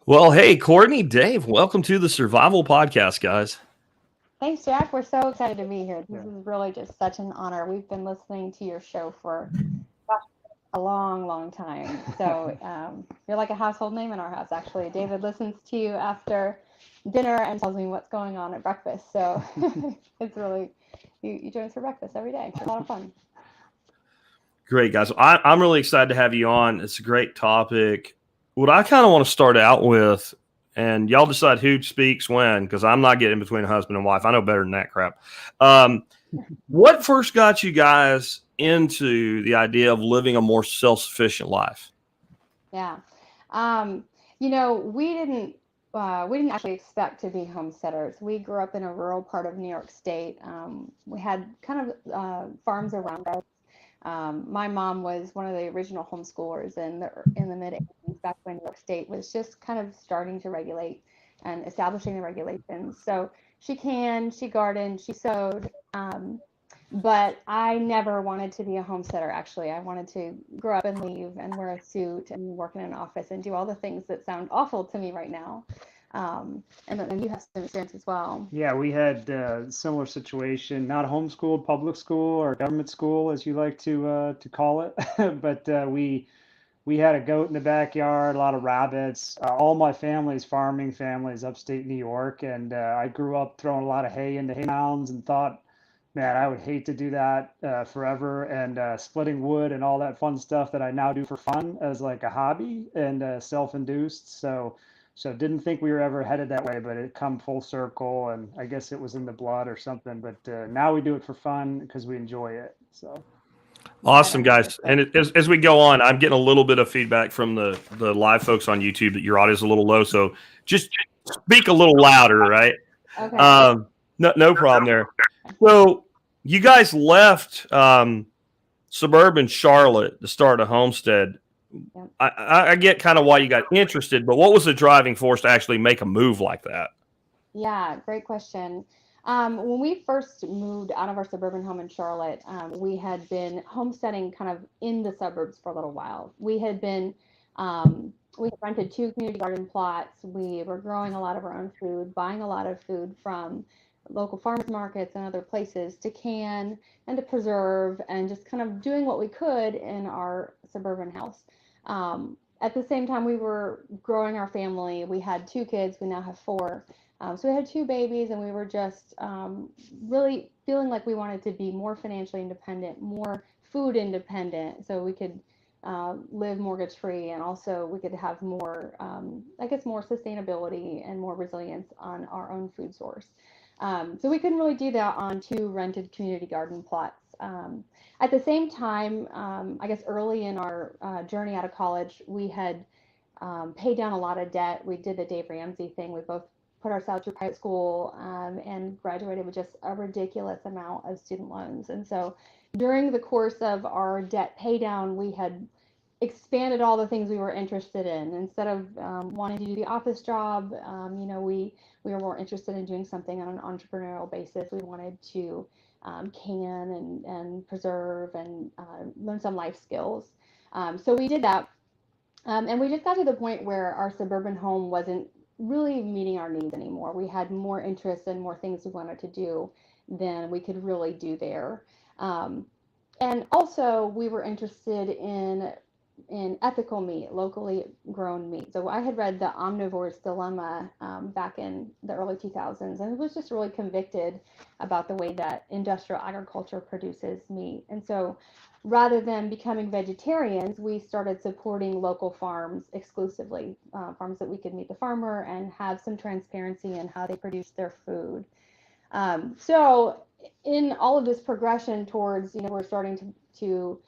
Well, hey, Courtney, Dave, welcome to the Survival Podcast, guys. Thanks, Jack. We're so excited to be here. This Yeah. is really just such an honor. We've been listening to your show for gosh, a long, long time. So you're like a household name in our house, actually. David listens to you after dinner and tells me what's going on at breakfast. So it's really, you join us for breakfast every day. It's a lot of fun. Great, guys. I'm really excited to have you on. It's a great topic. What I kind of want to start out with, and y'all decide who speaks when, because I'm not getting between a husband and wife. I know better than that crap. What first got you guys into the idea of living a more self-sufficient life? Yeah. We didn't actually expect to be homesteaders. We grew up in a rural part of New York State. We had kind of farms around us. My mom was one of the original homeschoolers in the mid 80s, back when New York State was just kind of starting to regulate and establishing the regulations. So she gardened, she sewed, but I never wanted to be a homesteader. Actually, I wanted to grow up and leave and wear a suit and work in an office and do all the things that sound awful to me right now. And you have some experience as well. Yeah, we had a similar situation, not homeschooled, public school or government school, as you like to call it. But we had a goat in the backyard, a lot of rabbits. All my family's farming families, upstate New York, and I grew up throwing a lot of hay into hay mounds and thought, man, I would hate to do that forever. And splitting wood and all that fun stuff that I now do for fun as like a hobby and self-induced. So didn't think we were ever headed that way, but it come full circle, and I guess it was in the blood or something. But now we do it for fun because we enjoy it. So Awesome, guys. And as we go on, I'm getting a little bit of feedback from the live folks on YouTube that your audio is a little low. So just speak a little louder, right? Okay. No problem there. So you guys left suburban Charlotte to start a homestead. Yep. I get kind of why you got interested, but what was the driving force to actually make a move like that? Yeah, great question. When we first moved out of our suburban home in Charlotte, we had been homesteading kind of in the suburbs for a little while. We had rented two community garden plots. We were growing a lot of our own food, buying a lot of food from local farmers markets and other places to can and to preserve, and just kind of doing what we could in our suburban house. At the same time, we were growing our family. We had two kids. We now have four. So we had two babies, and we were just really feeling like we wanted to be more financially independent, more food independent, so we could live mortgage free, and also we could have more, more sustainability and more resilience on our own food source. So we couldn't really do that on two rented community garden plots. At the same time, I guess early in our journey out of college, we had paid down a lot of debt. We did the Dave Ramsey thing. We both put ourselves through private school and graduated with just a ridiculous amount of student loans. And so during the course of our debt pay down, we had expanded all the things we were interested in. Instead of wanting to do the office job, we were more interested in doing something on an entrepreneurial basis. We wanted to can and preserve and learn some life skills. So we did that. And we just got to the point where our suburban home wasn't really meeting our needs anymore. We had more interests and more things we wanted to do than we could really do there. And also, we were interested in ethical meat, locally grown meat. So I had read The Omnivore's Dilemma back in the early 2000s, and was just really convicted about the way that industrial agriculture produces meat. And so rather than becoming vegetarians, we started supporting local farms exclusively, farms that we could meet the farmer and have some transparency in how they produce their food. So in all of this progression towards, we're starting to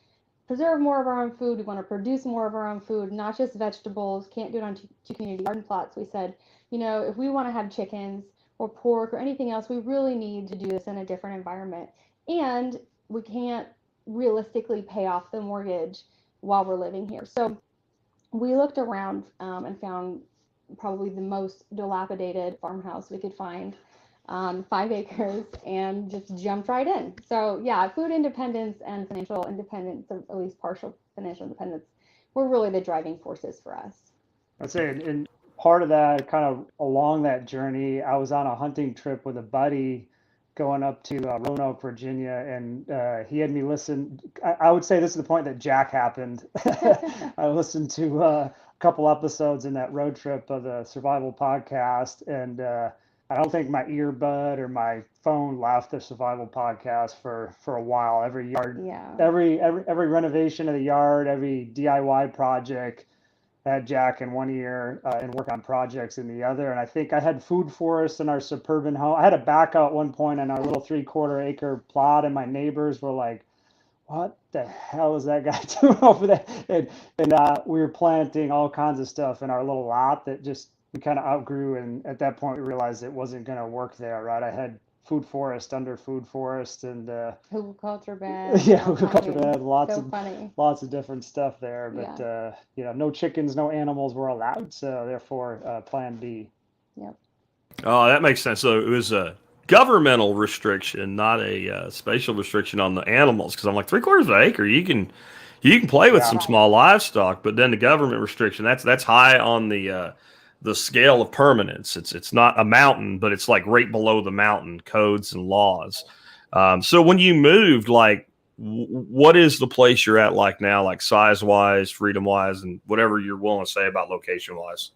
preserve more of our own food. We want to produce more of our own food, not just vegetables. Can't do it on two community garden plots. We said, if we want to have chickens or pork or anything else, we really need to do this in a different environment. And we can't realistically pay off the mortgage while we're living here. So we looked around and found probably the most dilapidated farmhouse we could find on 5 acres, and just jumped right in. So yeah, food independence and financial independence, or at least partial financial independence, were really the driving forces for us. I'd say, and part of that, kind of along that journey, I was on a hunting trip with a buddy going up to Roanoke, Virginia, and he had me listen. I would say this is the point that Jack happened. I listened to a couple episodes in that road trip of the survival podcast, and I don't think my earbud or my phone left the survival podcast for a while. Every yard, Yeah. every renovation of the yard, every DIY project had Jack in one ear and work on projects in the other. And I think I had food forests in our suburban home. I had a backhoe at one point on our little 3/4 acre plot, and my neighbors were like, "What the hell is that guy doing over there?" And we were planting all kinds of stuff in our little lot that just we kind of outgrew. And at that point, we realized it wasn't going to work there, right? I had food forest under food forest, and Hugelkultur bed. yeah, hugelkultur bed, Funny. lots of different stuff there. But no chickens, no animals were allowed, so therefore, Plan B. Yep. Oh, that makes sense. So it was a governmental restriction, not a spatial restriction on the animals. Because I'm like 3/4 of an acre, you can play with some small livestock, but then the government restriction that's high on the scale of permanence. It's not a mountain, but it's like right below the mountain codes and laws. So when you moved, like, what is the place you're at like now, like size wise, freedom wise, and whatever you're willing to say about location wise?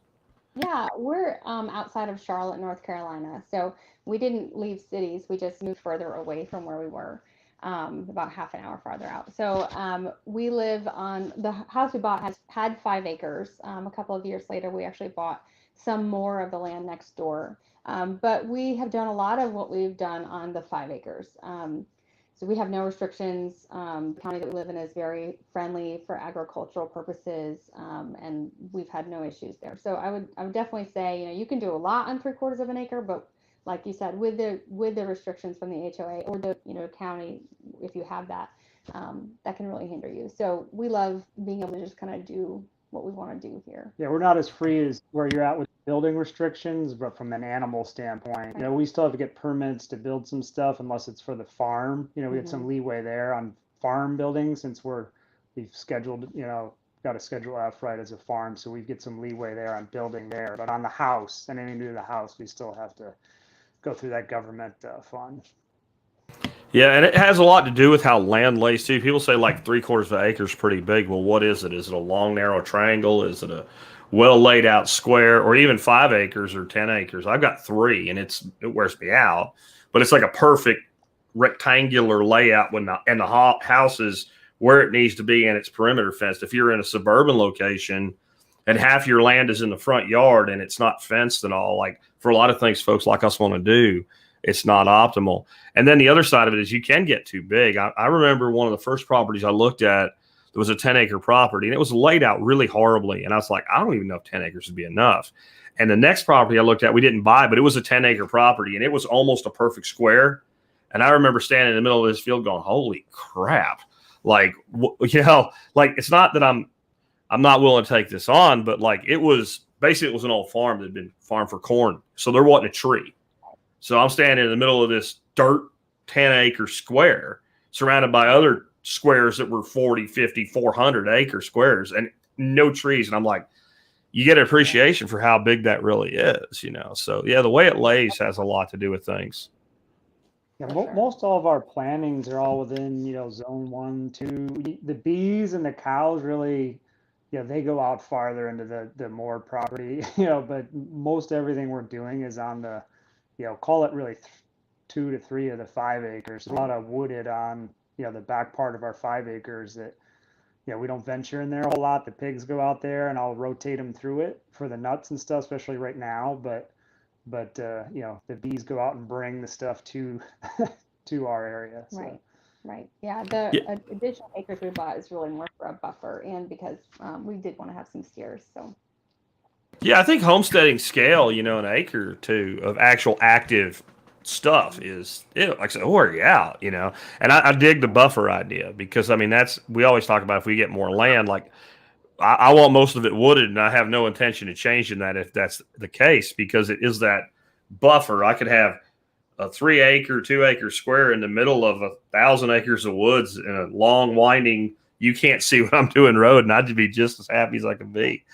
Yeah, we're outside of Charlotte, North Carolina. So we didn't leave cities. We just moved further away from where we were, about half an hour farther out. So we live on the house we bought had 5 acres. A couple of years later, we actually bought some more of the land next door. But we have done a lot of what we've done on the 5 acres. So we have no restrictions. The county that we live in is very friendly for agricultural purposes, and we've had no issues there. So I would definitely say, you can do a lot on 3/4 of an acre, but like you said, with the restrictions from the HOA or the county, if you have that, that can really hinder you. So we love being able to just kind of do what we want to do here. Yeah, we're not as free as where you're at with building restrictions, but from an animal standpoint, we still have to get permits to build some stuff unless it's for the farm. We had some leeway there on farm building since we've scheduled, got a Schedule F right as a farm, so we get some leeway there on building there. But on the house, anything to do with the house, we still have to go through that government fund. Yeah, and it has a lot to do with how land lays too. People say like 3/4 of an acre is pretty big. Well, what is it? Is it a long, narrow triangle? Is it a well laid out square? Or even 5 acres or 10 acres? I've got 3, and it wears me out. But it's like a perfect rectangular layout and the house is where it needs to be, and it's perimeter fenced. If you're in a suburban location and half your land is in the front yard and it's not fenced and all, like for a lot of things folks like us want to do, it's not optimal. And then the other side of it is you can get too big. I remember one of the first properties I looked at, there was a 10-acre property, and it was laid out really horribly. And I was like, I don't even know if 10 acres would be enough. And the next property I looked at, we didn't buy, but it was a 10-acre property, and it was almost a perfect square. And I remember standing in the middle of this field going, holy crap. Like, like it's not that I'm not willing to take this on, but like it was an old farm that had been farmed for corn. So there wasn't a tree. So I'm standing in the middle of this dirt 10-acre square surrounded by other squares that were 40, 50, 400-acre squares and no trees. And I'm like, you get an appreciation for how big that really is, So, yeah, the way it lays has a lot to do with things. Yeah, most all of our plantings are all within, zone 1, 2. The bees and the cows really, they go out farther into the more property, but most everything we're doing is on the, call it really 2 to 3 of the 5 acres. There's a lot of wooded on, the back part of our 5 acres that, we don't venture in there a whole lot. The pigs go out there and I'll rotate them through it for the nuts and stuff, especially right now. But the bees go out and bring the stuff to our area. So. Right. Yeah. The additional acres we bought is really more for a buffer and because we did want to have some steers. So. Yeah, I think homesteading scale, an acre or 2 of actual active stuff is, like I said, we're out, And I dig the buffer idea because, we always talk about if we get more land, like I want most of it wooded, and I have no intention of changing that if that's the case because it is that buffer. I could have a 3-acre, 2-acre square in the middle of 1,000 acres of woods in a long, winding, you can't see what I'm doing road, and I'd be just as happy as I can be.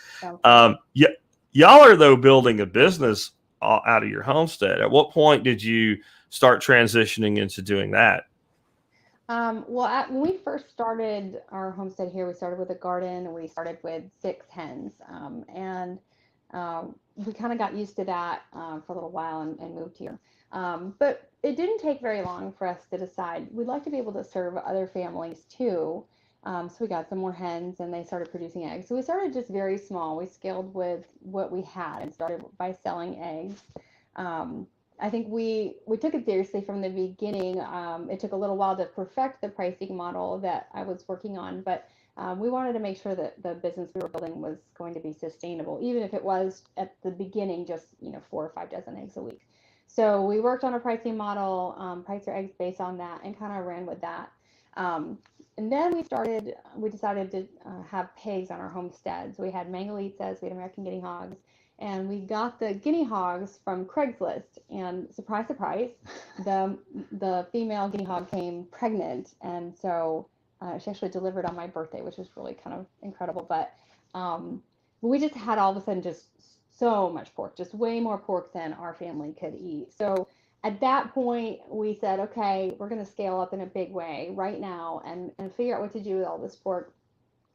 Y'all are, though, building a business out of your homestead. At what point did you start transitioning into doing that? When we first started our homestead here, we started with a garden and we started with 6 hens. And we kind of got used to that for a little while and moved here. But it didn't take very long for us to decide we'd like to be able to serve other families too. So we got some more hens and they started producing eggs. So we started just very small. We scaled with what we had and started by selling eggs. I think we took it seriously from the beginning. It took a little while to perfect the pricing model that I was working on, but we wanted to make sure that the business we were building was going to be sustainable, even if it was at the beginning just 4 or 5 dozen eggs a week. So we worked on a pricing model, priced our eggs based on that, and kind of ran with that. And then we decided to have pigs on our homestead. So we had Mangalitas, we had American guinea hogs, and we got the guinea hogs from Craigslist. And surprise, surprise, the female guinea hog came pregnant, and so she actually delivered on my birthday, which was really kind of incredible. But we just had all of a sudden just so much pork, just way more pork than our family could eat. So at that point, we said, okay, we're going to scale up in a big way right now and figure out what to do with all this pork.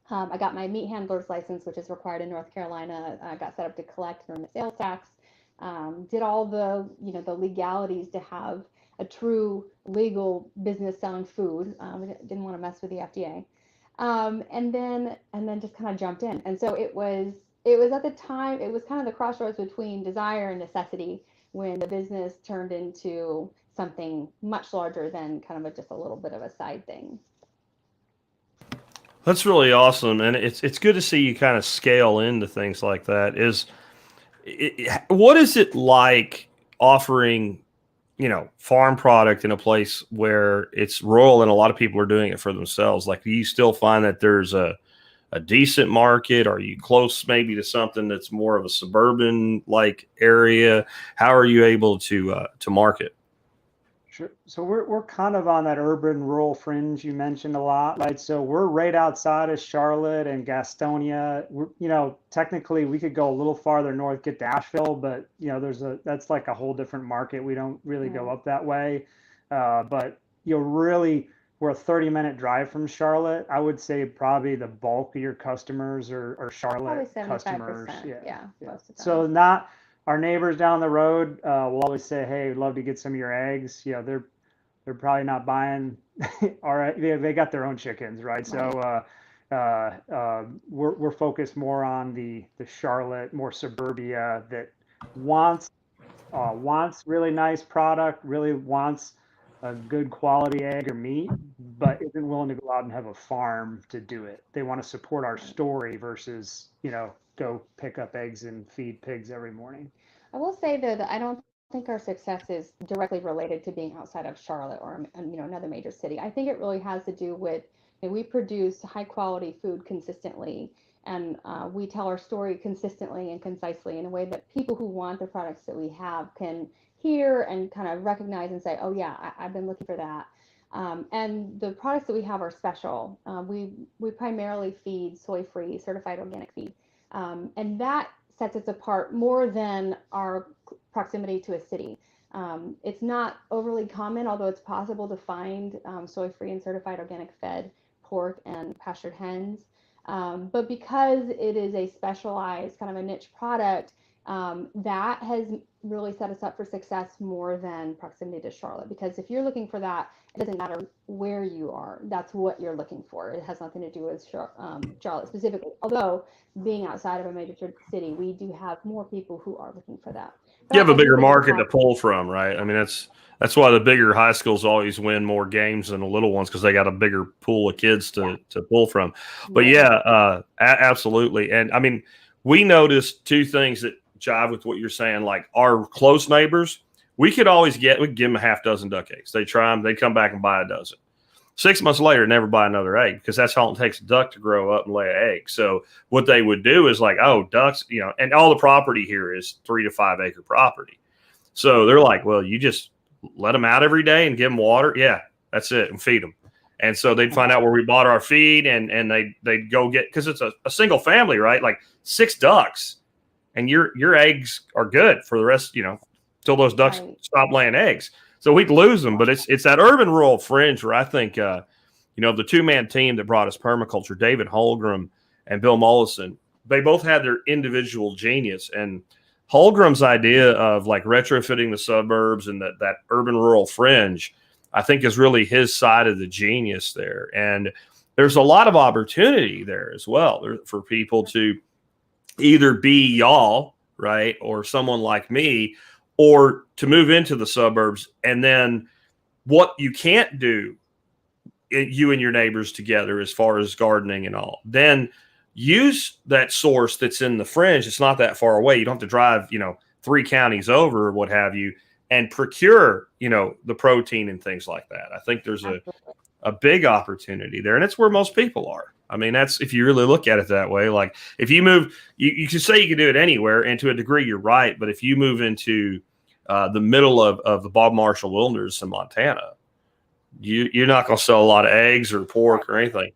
I got my meat handler's license, which is required in North Carolina. I got set up to collect and earn the sales tax. Did all the the legalities to have a true legal business selling food. Didn't want to mess with the FDA. And then just kind of jumped in. And so it was at the time, it was kind of the crossroads between desire and necessity when the business turned into something much larger than kind of just a little bit of a side thing. That's really awesome, and it's good to see you kind of scale into things like that. What is it like offering, farm product in a place where it's rural and a lot of people are doing it for themselves? Like, do you still find that there's a decent market? Are you close maybe to something that's more of a suburban like area? How are you able to market? Sure. So we're kind of on that urban rural fringe you mentioned a lot, right? So we're right outside of Charlotte and Gastonia. Technically we could go a little farther north, get to Asheville, but that's like a whole different market. We don't really go up that way. But we're a 30-minute drive from Charlotte. I would say probably the bulk of your customers are Charlotte customers. Yeah. So our neighbors down the road will always say, "Hey, we'd love to get some of your eggs." They're probably not buying. All right, they got their own chickens, right? So we're focused more on the Charlotte, more suburbia that wants really nice product, really wants a good quality egg or meat, but isn't willing to go out and have a farm to do it. They want to support our story versus go pick up eggs and feed pigs every morning. I will say that I don't think our success is directly related to being outside of Charlotte or another major city. I think it really has to do with we produce high quality food consistently, and we tell our story consistently and concisely in a way that people who want the products that we have can hear and kind of recognize and say, oh yeah, I've been looking for that. And the products that we have are special. We primarily feed soy-free, certified organic feed. And that sets us apart more than our proximity to a city. It's not overly common, although it's possible to find soy-free and certified organic fed pork and pastured hens. But because it is a specialized kind of a niche product, that has really set us up for success more than proximity to Charlotte. Because if you're looking for that, it doesn't matter where you are. That's what you're looking for. It has nothing to do with Charlotte specifically. Although being outside of a major city, we do have more people who are looking for that. You have a bigger market to pull from, right? I mean, that's why the bigger high schools always win more games than the little ones, because they got a bigger pool of kids to pull from. But absolutely. And I mean, we noticed two things that jive with what you're saying. Like our close neighbors, we could give them a half dozen duck eggs. They try them, they come back and buy a dozen. 6 months later, never buy another egg, because that's how it takes a duck to grow up and lay an egg. So what they would do is like, oh, ducks, and all the property here is 3 to 5 acre property. So they're like, well, you just let them out every day and give them water. Yeah, that's it, and feed them. And so they'd find out where we bought our feed, and they'd go get, because it's a single family, right? Like 6 ducks. and your eggs are good for the rest, till those ducks stop laying eggs. So we'd lose them, but it's that urban rural fringe where I think, the 2-man team that brought us permaculture, David Holgram and Bill Mollison, they both had their individual genius. And Holgram's idea of like retrofitting the suburbs and that urban rural fringe, I think is really his side of the genius there. And there's a lot of opportunity there as well for people to either be y'all, right, or someone like me, or to move into the suburbs. And then what you can't do, you and your neighbors together, as far as gardening and all, then use that source that's in the fringe. It's not that far away. You don't have to drive, 3 counties over or what have you, and procure, the protein and things like that. I think there's a big opportunity there, and it's where most people are. I mean, that's, if you really look at it that way, like if you move, you can say you can do it anywhere, and to a degree you're right. But if you move into the middle of the Bob Marshall Wilderness in Montana, you're not going to sell a lot of eggs or pork or anything.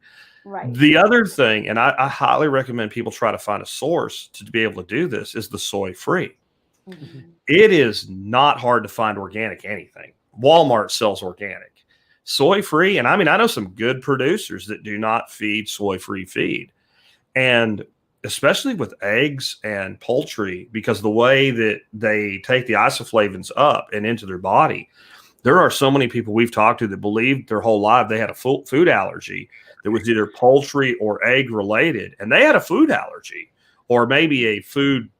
Right. The other thing, and I highly recommend people try to find a source to be able to do this, is the soy free. Mm-hmm. It is not hard to find organic anything. Walmart sells organic. Soy free, and I mean, I know some good producers that do not feed soy free feed. And especially with eggs and poultry, because the way that they take the isoflavones up and into their body, there are so many people we've talked to that believed their whole life they had a food allergy that was either poultry or egg related, and they had a food allergy or maybe a food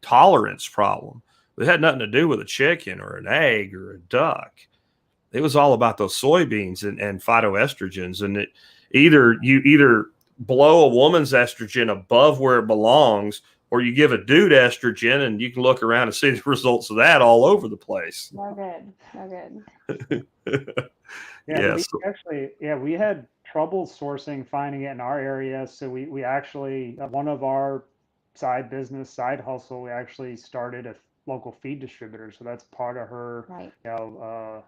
tolerance problem. It had nothing to do with a chicken or an egg or a duck. It was all about those soybeans and phytoestrogens, and you either blow a woman's estrogen above where it belongs, or you give a dude estrogen, and you can look around and see the results of that all over the place. No good. We had trouble finding it in our area. So we actually, one of our side hustle, we actually started a local feed distributor. So that's part of her,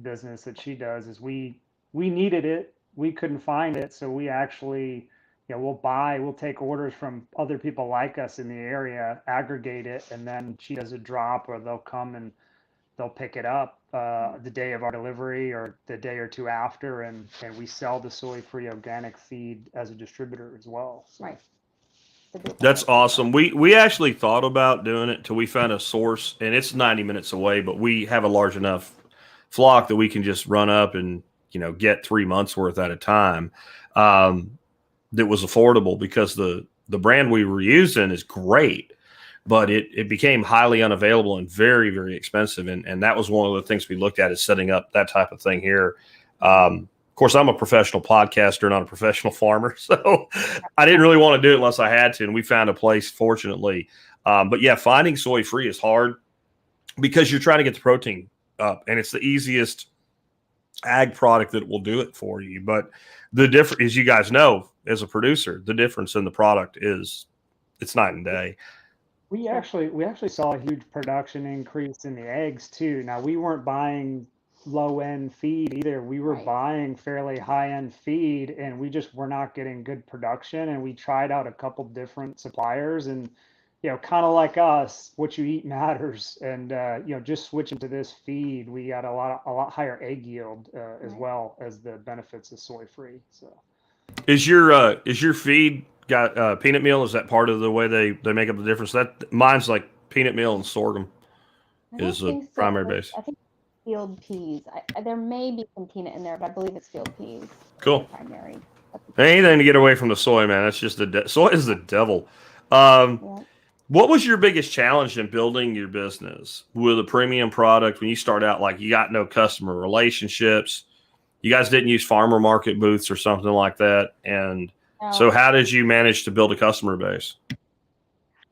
business that she does. Is we needed it, we couldn't find it, so we actually, we'll take orders from other people like us in the area, aggregate it, and then she does a drop, or they'll come and they'll pick it up the day of our delivery or the day or two after, and we sell the soy-free organic feed as a distributor as well. So. Right. That's awesome. We actually thought about doing it till we found a source, and it's 90 minutes away, but we have a large enough flock that we can just run up and get 3 months worth at a time. That was affordable, because the brand we were using is great, but it became highly unavailable and very, very expensive. And that was one of the things we looked at, is setting up that type of thing here. Of course, I'm a professional podcaster, not a professional farmer, so I didn't really want to do it unless I had to. And we found a place, fortunately. But yeah, finding soy free is hard, because you're trying to get the protein up, and it's the easiest ag product that will do it for you. But the difference, as you guys know, as a producer, the difference in the product it's night and day. We actually saw a huge production increase in the eggs too. Now, we weren't buying low end feed either. We were buying fairly high end feed, and we just were not getting good production. And we tried out a couple different suppliers, and kind of like us, what you eat matters. And just switching to this feed, we got a lot higher egg yield as well as the benefits of soy free. So, is your feed got peanut meal? Is that part of the way they make up the difference? That mine's like peanut meal and sorghum is the primary base. I think field peas. There may be some peanut in there, but I believe it's field peas. Cool. Primary. Anything to get away from the soy, man. That's just soy is the devil. What was your biggest challenge in building your business with a premium product when you start out? Like, you got no customer relationships, you guys didn't use farmer market booths or something like that, and so how did you manage to build a customer base?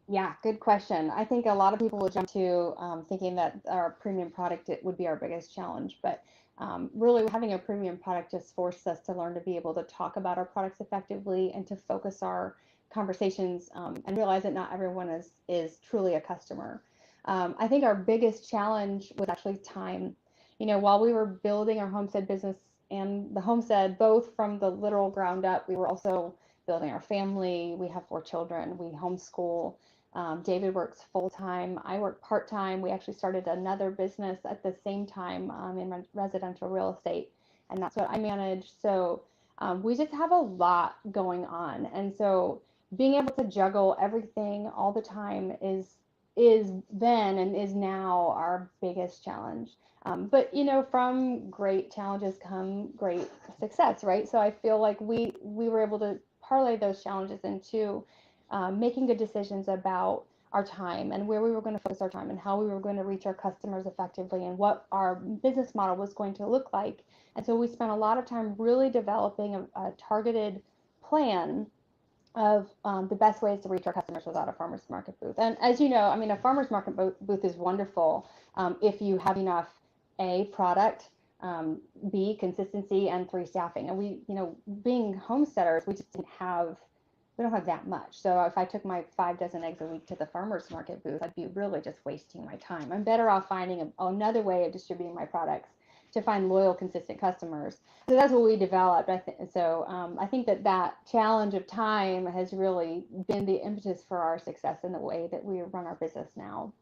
Yeah, good question. I think a lot of people will jump to thinking that our premium product would be our biggest challenge, but really having a premium product just forced us to learn to be able to talk about our products effectively and to focus our conversations and realize that not everyone is truly a customer. I think our biggest challenge was actually time. While we were building our homestead business and the homestead, both from the literal ground up, we were also building our family. We have 4 children. We homeschool. David works full-time. I work part-time. We actually started another business at the same time in residential real estate, and that's what I manage. So we just have a lot going on. And so being able to juggle everything all the time is then and is now our biggest challenge. But from great challenges come great success, right? So I feel like we were able to parlay those challenges into making good decisions about our time and where we were going to focus our time and how we were going to reach our customers effectively and what our business model was going to look like. And so we spent a lot of time really developing a targeted plan of the best ways to reach our customers without a farmer's market booth. And as you know, I mean, a farmer's market booth is wonderful if you have enough A, product, B, consistency, and 3, staffing. And we, being homesteaders, we don't have that much. So if I took my 5 dozen eggs a week to the farmer's market booth, I'd be really just wasting my time. I'm better off finding another way of distributing my products to find loyal, consistent customers. So that's what we developed. I think that challenge of time has really been the impetus for our success in the way that we run our business now.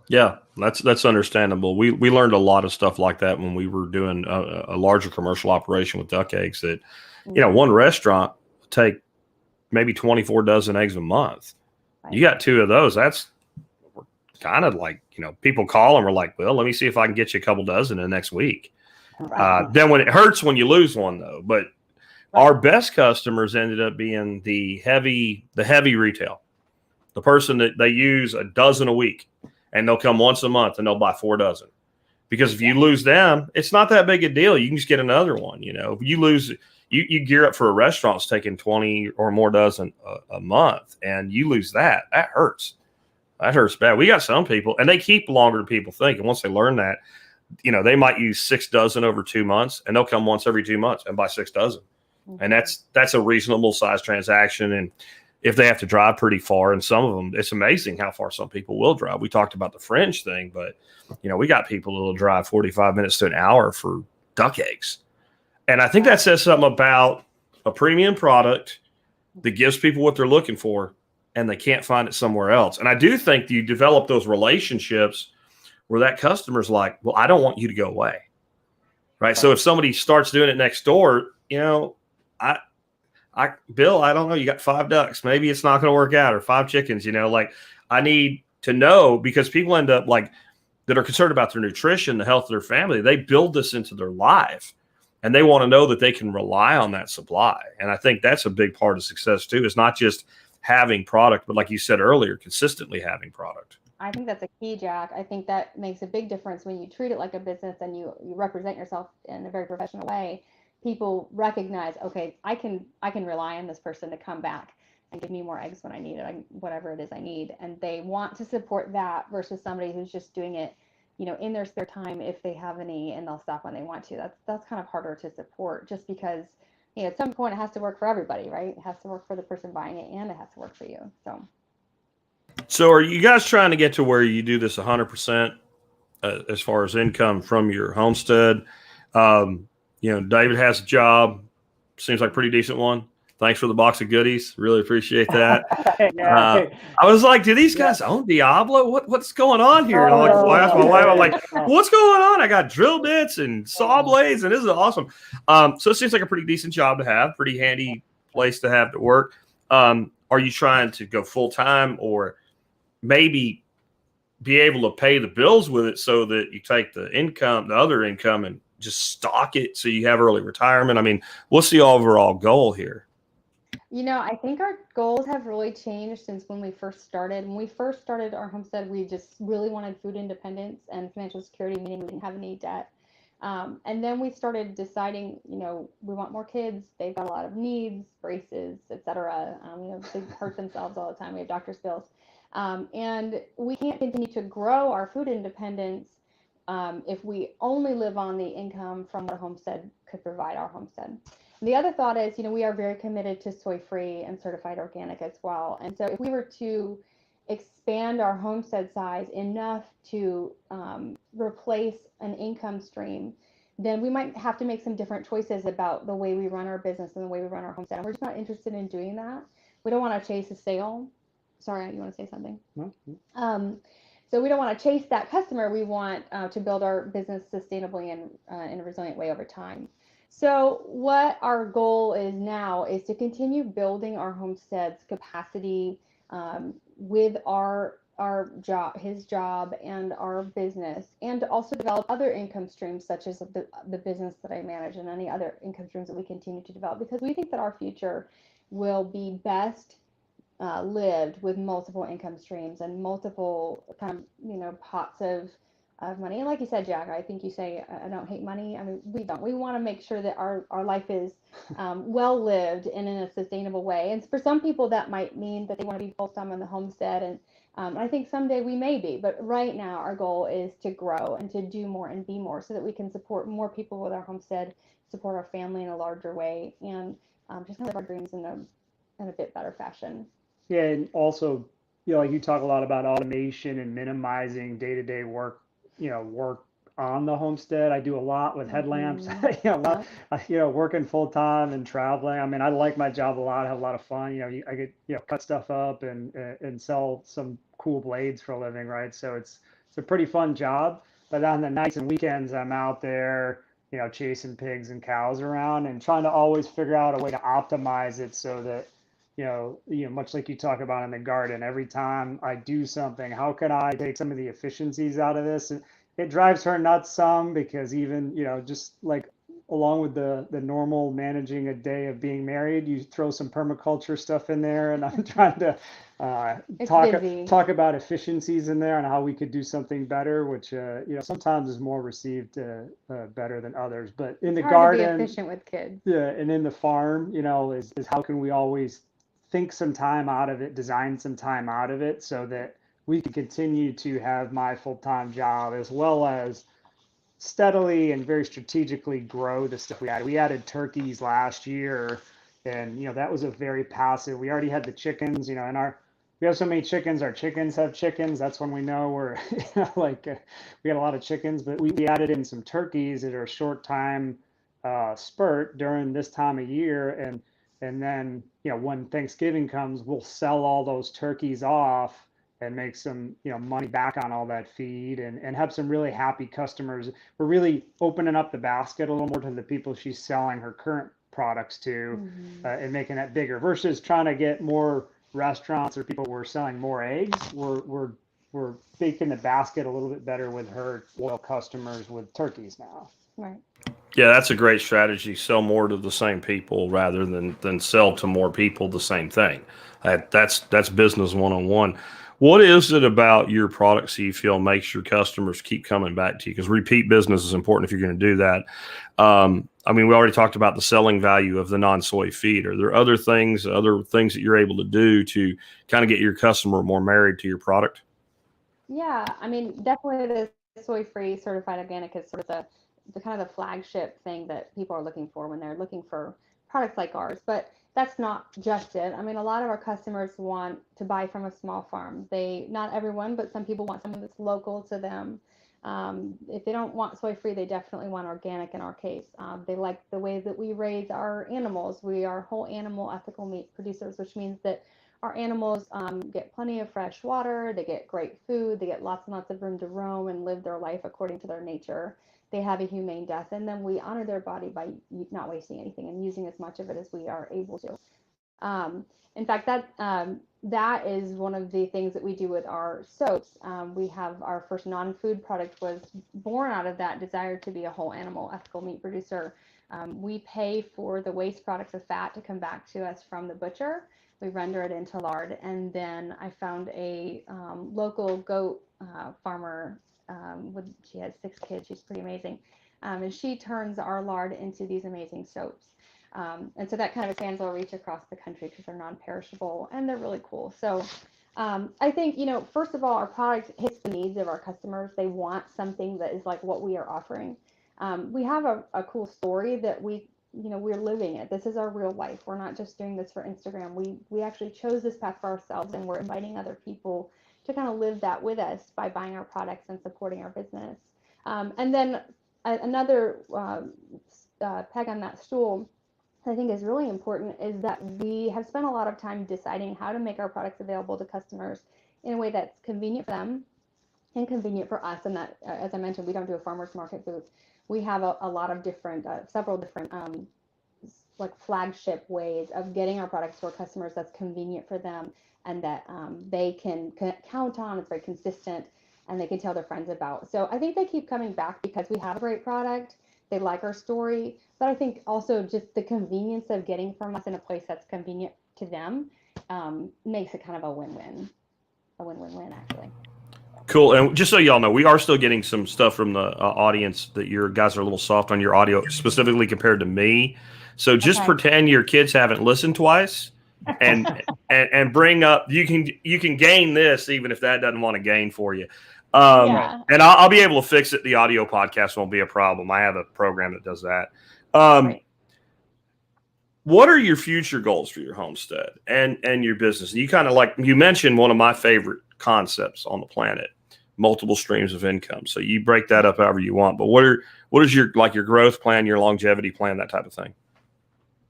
Yeah, that's understandable. We learned a lot of stuff like that when we were doing a larger commercial operation with duck eggs. That one restaurant would take maybe 24 dozen eggs a month. Right. You got 2 of those. That's kind of like people call and we're like, well, let me see if I can get you a couple dozen in the next week. Right. Then when it hurts when you lose one though, but our best customers ended up being the heavy retail, the person that they use a dozen a week. And they'll come once a month and they'll buy 4 dozen. Because if you lose them, it's not that big a deal. You can just get another one. If you lose, you gear up for a restaurant that's taking 20 or more dozen a month, and you lose that hurts. That hurts bad. We got some people, and they keep longer than people think. And once they learn that, they might use 6 dozen over 2 months, and they'll come once every 2 months and buy 6 dozen. Mm-hmm. And that's a reasonable size transaction. And if they have to drive pretty far, and some of them, it's amazing how far some people will drive. We talked about the fringe thing, but we got people that will drive 45 minutes to an hour for duck eggs. And I think that says something about a premium product that gives people what they're looking for, and they can't find it somewhere else. And I do think you develop those relationships where that customer's like, well, I don't want you to go away. Right. So if somebody starts doing it next door, Bill, I don't know. You got 5 ducks. Maybe it's not going to work out, or 5 chickens, I need to know, because people end up that are concerned about their nutrition, the health of their family. They build this into their life, and they want to know that they can rely on that supply. And I think that's a big part of success too. It's not just having product, but like you said earlier, consistently having product. I think that's a key, Jack. I think that makes a big difference when you treat it like a business and you represent yourself in a very professional way. People recognize, okay, I can rely on this person to come back and give me more eggs when I need it, whatever it is I need. And they want to support that versus somebody who's just doing it, in their spare time if they have any, and they'll stop when they want to. That's kind of harder to support, just because, at some point it has to work for everybody, right? It has to work for the person buying it, and it has to work for you. So are you guys trying to get to where you do this 100% as far as income from your homestead? David has a job. Seems like a pretty decent one. Thanks for the box of goodies. Really appreciate that. I was like, do these guys own Diablo? What's going on here? And I asked my wife, I'm like, what's going on? I got drill bits and saw blades, and this is awesome. So it seems like a pretty decent job to have, pretty handy place to have to work. Are you trying to go full time, or maybe be able to pay the bills with it so that you take the other income, and just stock it so you have early retirement? I mean, what's the overall goal here? I think our goals have really changed since when we first started. When we first started our homestead, we just really wanted food independence and financial security, meaning we didn't have any debt. And then we started deciding, we want more kids. They've got a lot of needs, braces, etc. They hurt themselves all the time. We have doctor's bills. And we can't continue to grow our food independence if we only live on the income from what a homestead could provide our homestead. And the other thought is, we are very committed to soy-free and certified organic as well. And so if we were to expand our homestead size enough to replace an income stream, then we might have to make some different choices about the way we run our business and the way we run our homestead. And we're just not interested in doing that. We don't want to chase a sale. sorry, you want to say something? No? So we don't want to chase that customer. We want to build our business sustainably and in a resilient way over time. So what our goal is now is to continue building our homestead's capacity with our job, his job, and our business, and to also develop other income streams such as the business that I manage and any other income streams that we continue to develop, because we think that our future will be best lived with multiple income streams and multiple kind of pots of money. And like you said, Jack, I think you say I don't hate money. I mean, we don't. We want to make sure that our life is well lived and in a sustainable way. And for some people, that might mean that they want to be full time on the homestead. And I think someday we may be. But right now, our goal is to grow and to do more and be more, so that we can support more people with our homestead, support our family in a larger way, and just live our dreams in a bit better fashion. Yeah, and also, like you talk a lot about automation and minimizing day-to-day work, work on the homestead. I do a lot with headlamps, working full time and traveling. I mean, I like my job a lot. I have a lot of fun. I get, cut stuff up and sell some cool blades for a living, right? So it's a pretty fun job. But on the nights and weekends, I'm out there, chasing pigs and cows around and trying to always figure out a way to optimize it so that much like you talk about in the garden, every time I do something, how can I take some of the efficiencies out of this? And it drives her nuts some, because even, just like along with the normal managing a day of being married, you throw some permaculture stuff in there, and I'm trying to talk about efficiencies in there and how we could do something better, which sometimes is more received better than others. But in the garden, to be efficient with kids. Yeah, and in the farm, is how can we always think some time out of it, design some time out of it, so that we can continue to have my full-time job, as well as steadily and very strategically grow the stuff we added. We added turkeys last year, and that was a very passive. We already had the chickens, and we have so many chickens. Our chickens have chickens. That's when we know we're we got a lot of chickens. But we added in some turkeys that are a short time spurt during this time of year, and then when Thanksgiving comes, we'll sell all those turkeys off and make some money back on all that feed, and have some really happy customers. We're really opening up the basket a little more to the people she's selling her current products to, and making that bigger, versus trying to get more restaurants or people who are selling more eggs. We're baking the basket a little bit better with her loyal customers with turkeys now. Right. Yeah, that's a great strategy. Sell more to the same people rather than sell to more people the same thing. That's business 101. What is it about your products that you feel makes your customers keep coming back to you? Because repeat business is important if you're going to do that. We already talked about the selling value of the non-soy feed. Are there other things that you're able to do to kind of get your customer more married to your product? Yeah, definitely the soy-free certified organic is sort of the kind of the flagship thing that people are looking for when they're looking for products like ours. But that's not just it. A lot of our customers want to buy from a small farm. Not everyone, but some people want something that's local to them. If they don't want soy-free, they definitely want organic in our case. They like the way that we raise our animals. We are whole animal ethical meat producers, which means that our animals get plenty of fresh water, they get great food, they get lots and lots of room to roam and live their life according to their nature. They have a humane death, and then we honor their body by not wasting anything and using as much of it as we are able to. In fact, that is one of the things that we do with our soaps. We have our first non-food product was born out of that desire to be a whole animal ethical meat producer. We pay for the waste products of fat to come back to us from the butcher. We render it into lard, and then I found a local goat farmer. She has 6 kids. She's pretty amazing, and she turns our lard into these amazing soaps. And so that kind of expands our reach across the country because they're non-perishable and they're really cool. So I think, first of all, our product hits the needs of our customers. They want something that is like what we are offering. We have a cool story that we're living it. This is our real life. We're not just doing this for Instagram. We actually chose this path for ourselves, and we're inviting other people to kind of live that with us by buying our products and supporting our business. And then another peg on that stool I think is really important is that we have spent a lot of time deciding how to make our products available to customers in a way that's convenient for them and convenient for us. And that, as I mentioned, we don't do a farmer's market booth. We have a lot of different, several different like flagship ways of getting our products to our customers that's convenient for them and that they can count on. It's very consistent and they can tell their friends about. So I think they keep coming back because we have a great product. They like our story, but I think also just the convenience of getting from us in a place that's convenient to them makes it kind of a win-win actually. Cool. And just so y'all know, we are still getting some stuff from the audience that your guys are a little soft on your audio, specifically compared to me. So just pretend your kids haven't listened twice, and bring up. You can gain this even if that doesn't want to gain for you. And I'll be able to fix it. The audio podcast won't be a problem. I have a program that does that. What are your future goals for your homestead and your business? You kind of like you mentioned one of my favorite concepts on the planet, multiple streams of income. So you break that up however you want. But what is your growth plan, your longevity plan, that type of thing?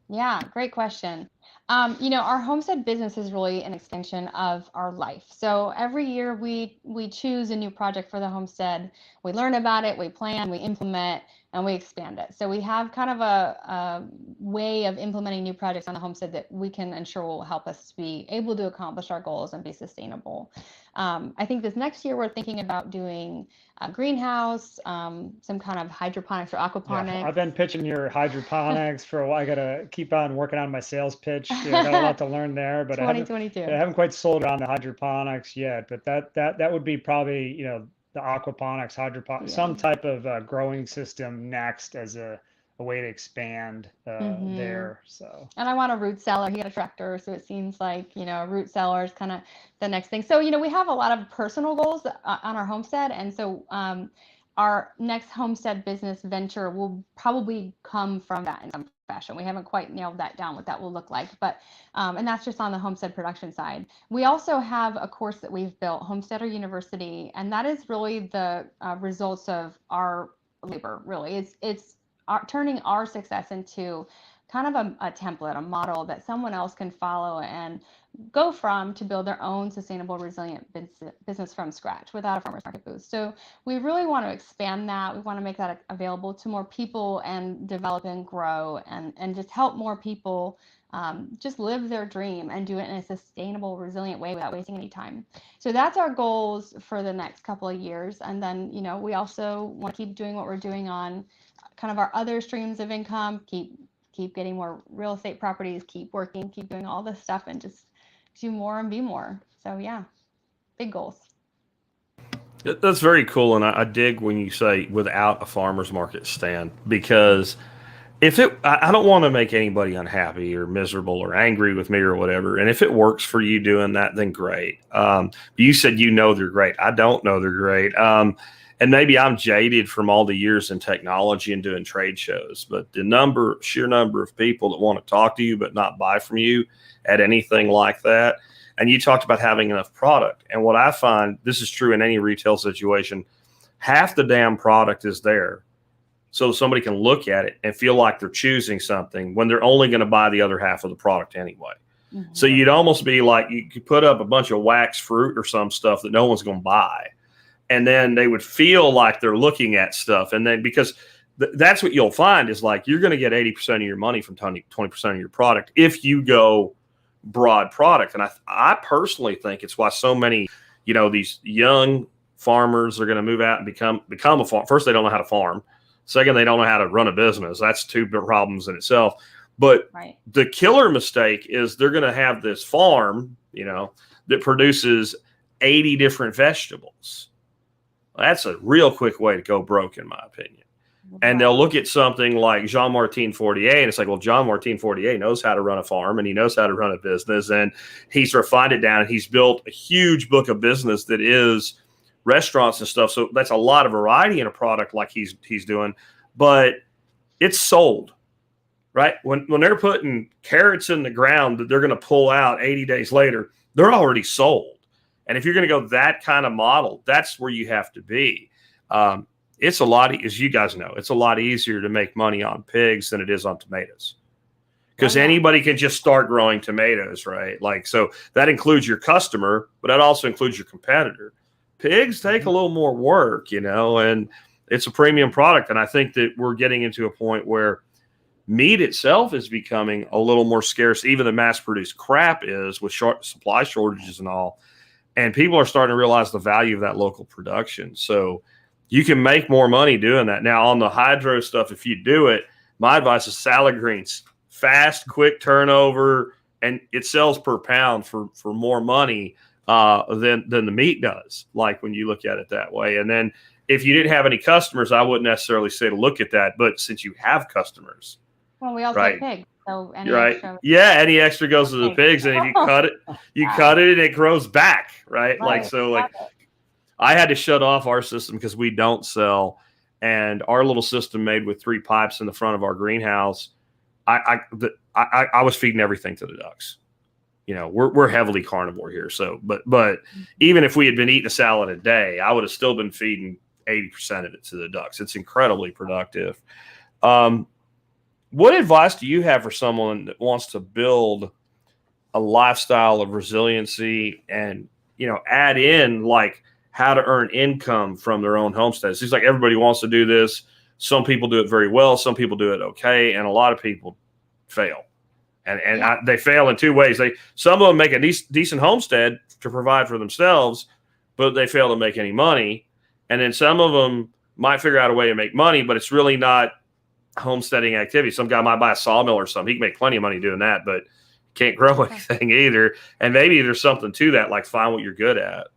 Yeah, great question. Our homestead business is really an extension of our life. So every year we choose a new project for the homestead. We learn about it, we plan, we implement, and we expand it. So we have kind of a way of implementing new projects on the homestead that we can ensure will help us be able to accomplish our goals and be sustainable. I think this next year we're thinking about doing a greenhouse, some kind of hydroponics or aquaponics. Yeah, I've been pitching your hydroponics for a while. I got to keep on working on my sales pitch. I got a lot to learn there, but 2022. I haven't quite sold on the hydroponics yet. But that would be probably the aquaponics, hydroponics, some type of growing system next as a way to expand there. So. And I want a root cellar. He got a tractor, so it seems like a root cellar is kind of the next thing. So we have a lot of personal goals on our homestead, and so our next homestead business venture will probably come from that in some fashion. We haven't quite nailed that down what that will look like, but and that's just on the homestead production side. We also have a course that we've built, Homesteader University, and that is really the results of our labor. Really, it's turning our success into kind of a template, a model that someone else can follow and go from to build their own sustainable, resilient business from scratch without a farmer's market booth. So we really want to expand that. We want to make that available to more people and develop and grow and just help more people just live their dream and do it in a sustainable, resilient way without wasting any time. So that's our goals for the next couple of years. And then, we also want to keep doing what we're doing on kind of our other streams of income, keep getting more real estate properties, keep working, keep doing all this stuff, and just do more and be more. So yeah, big goals. That's very cool. And I dig when you say without a farmer's market stand, because I don't want to make anybody unhappy or miserable or angry with me or whatever. And if it works for you doing that, then great. You said they're great. I don't know they're great. And maybe I'm jaded from all the years in technology and doing trade shows, but the sheer number of people that want to talk to you but not buy from you at anything like that. And you talked about having enough product. And what I find, this is true in any retail situation, half the damn product is there. So somebody can look at it and feel like they're choosing something when they're only going to buy the other half of the product anyway. Mm-hmm. So you'd almost be like, you could put up a bunch of wax fruit or some stuff that no one's going to buy. And then they would feel like they're looking at stuff. And then because that's what you'll find is like, you're going to get 80% of your money from 20% of your product if you go broad product. And I personally think it's why so many, these young farmers are going to move out and become a farm. First, they don't know how to farm. Second, they don't know how to run a business. That's two problems in itself. But The killer mistake is they're going to have this farm, that produces 80 different vegetables. That's a real quick way to go broke, in my opinion. And they'll look at something like Jean-Martin Fortier, and it's like, well, Jean-Martin Fortier knows how to run a farm, and he knows how to run a business, and he's refined it down, and he's built a huge book of business that is restaurants and stuff. So that's a lot of variety in a product like he's doing, but it's sold, right? When they're putting carrots in the ground that they're going to pull out 80 days later, they're already sold. And if you're going to go that kind of model, that's where you have to be. It's a lot, as you guys know, it's a lot easier to make money on pigs than it is on tomatoes. because anybody can just start growing tomatoes, right? Like, so that includes your customer, but that also includes your competitor. Pigs take a little more work, and it's a premium product. And I think that we're getting into a point where meat itself is becoming a little more scarce. Even the mass-produced crap is, with supply shortages and all. And people are starting to realize the value of that local production. So you can make more money doing that. Now, on the hydro stuff, if you do it, my advice is salad greens. Fast, quick turnover, and it sells per pound for more money than the meat does, like when you look at it that way. And then if you didn't have any customers, I wouldn't necessarily say to look at that. But since you have customers, well, we also have pigs, so any extra. Yeah, any extra goes to the pigs, and if you cut it, and it grows back, right? Like, so, like, I had to shut off our system because we don't sell, and our little system made with 3 pipes in the front of our greenhouse. I was feeding everything to the ducks. We're heavily carnivore here, so but even if we had been eating a salad a day, I would have still been feeding 80% of it to the ducks. It's incredibly productive. What advice do you have for someone that wants to build a lifestyle of resiliency and, add in like how to earn income from their own homestead? It seems like everybody wants to do this. Some people do it very well. Some people do it okay. And a lot of people fail. And they fail in 2 ways. Some of them make a decent homestead to provide for themselves, but they fail to make any money. And then some of them might figure out a way to make money, but it's really not homesteading activity. Some guy might buy a sawmill or something. He can make plenty of money doing that, but can't grow anything either. And maybe there's something to that, like find what you're good at.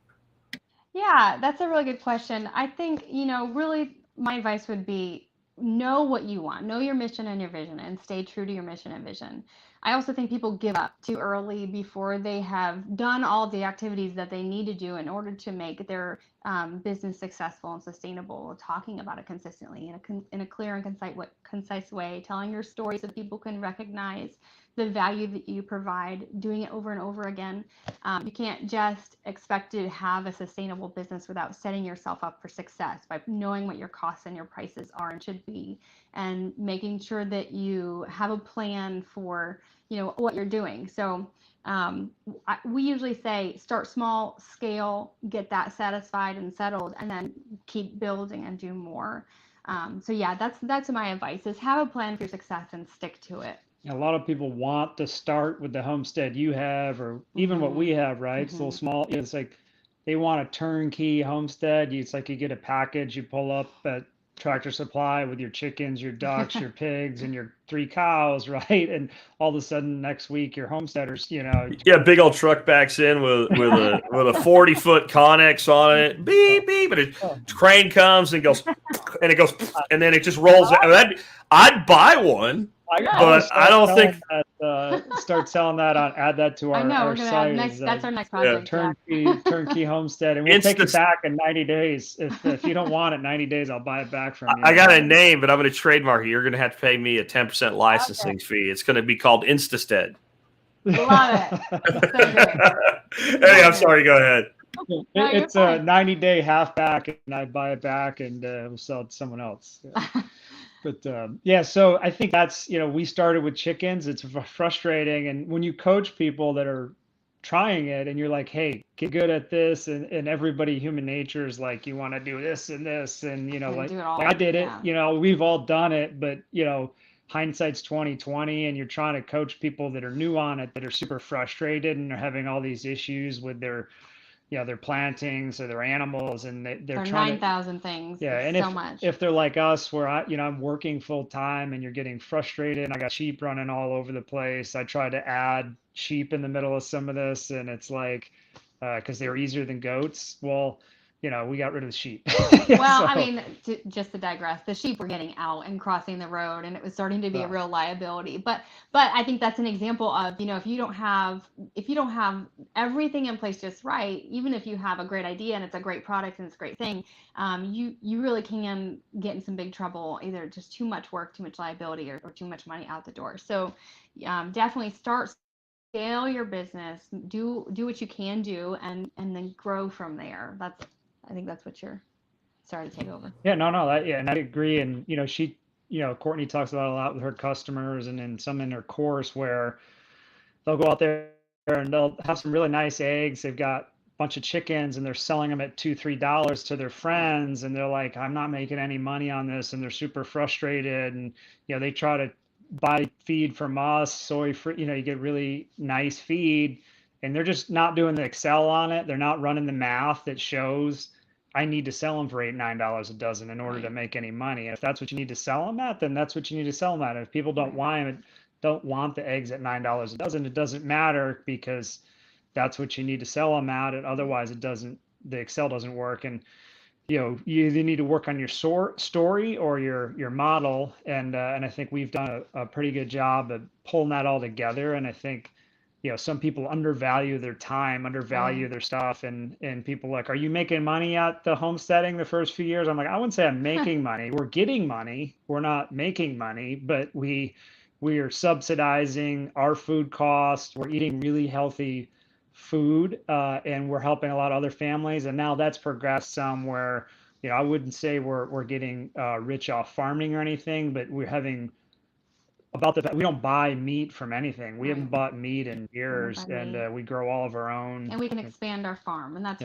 Yeah, that's a really good question. I think, really my advice would be know what you want, know your mission and your vision, and stay true to your mission and vision. I also think people give up too early before they have done all the activities that they need to do in order to make their business successful and sustainable. Talking about it consistently in a clear and concise way, telling your story so people can recognize the value that you provide, doing it over and over again. You can't just expect to have a sustainable business without setting yourself up for success by knowing what your costs and your prices are and should be, and making sure that you have a plan for what you're doing. So we usually say start small, scale, get that satisfied and settled, and then keep building and do more. So yeah, that's my advice, is have a plan for your success and stick to it. A lot of people want to start with the homestead you have, or even what we have, right? It's a little small. It's like they want a turnkey homestead. It's like you get a package, you pull up at Tractor Supply with your chickens, your ducks, your pigs, and your 3 cows, right? And all of a sudden next week your homesteaders, Yeah, big old truck backs in with a 40-foot Connex on it. Beep beep, and a crane comes and goes, and it goes, and then it just rolls out. I'd buy one. But I don't think start selling that add that to our site. That's our next project. Turnkey homestead, and we'll take it back in 90 days. If you don't want it 90 days, I'll buy it back from you. I got a name, but I'm going to trademark it. You're going to have to pay me a 10% licensing fee. It's going to be called Instastead. Love it. Hey, I'm sorry. Go ahead. It's a 90-day half back, and I buy it back and we'll sell it to someone else. But yeah, so I think that's, we started with chickens. It's frustrating. And when you coach people that are trying it and you're like, hey, get good at this. And everybody, human nature is like, you want to do this and this. And, like I did it, we've all done it. But, hindsight's 20/20, and you're trying to coach people that are new on it, that are super frustrated and are having all these issues with their plantings or their animals, and they're trying 9,000 things. Yeah, and so much. If they're like us, where I'm working full time and you're getting frustrated, and I got sheep running all over the place. I tried to add sheep in the middle of some of this, and it's like because they were easier than goats. Well, we got rid of the sheep. Well, I mean, just to digress, the sheep were getting out and crossing the road, and it was starting to be a real liability. But I think that's an example of, if you don't have everything in place just right, even if you have a great idea and it's a great product and it's a great thing, you really can get in some big trouble, either just too much work, too much liability, or too much money out the door. So definitely scale your business, do what you can do, and then grow from there. I think that's what you're. Sorry to take over. Yeah, no, and I agree. And Courtney talks about a lot with her customers, and then some in her course where they'll go out there and they'll have some really nice eggs. They've got a bunch of chickens and they're selling them at $2, $3 to their friends. And they're like, I'm not making any money on this. And they're super frustrated. And, they try to buy feed from us, soy free, you get really nice feed, and they're just not doing the Excel on it. They're not running the math that shows I need to sell them for $8, $9 a dozen in order to make any money. And if that's what you need to sell them at, then that's what you need to sell them at. And if people don't want the eggs at $9 a dozen, it doesn't matter, because that's what you need to sell them at. And otherwise the Excel doesn't work. And you either need to work on your story or your model. And I think we've done a pretty good job of pulling that all together. And I think, some people undervalue their time, undervalue their stuff. And people like, are you making money at the homesteading the first few years? I'm like, I wouldn't say I'm making money. We're getting money. We're not making money, but we are subsidizing our food costs. We're eating really healthy food, and we're helping a lot of other families. And now that's progressed some where, I wouldn't say we're getting rich off farming or anything, but we're having we don't buy meat from anything. We haven't bought meat in years, and we grow all of our own. And we can expand our farm, and that's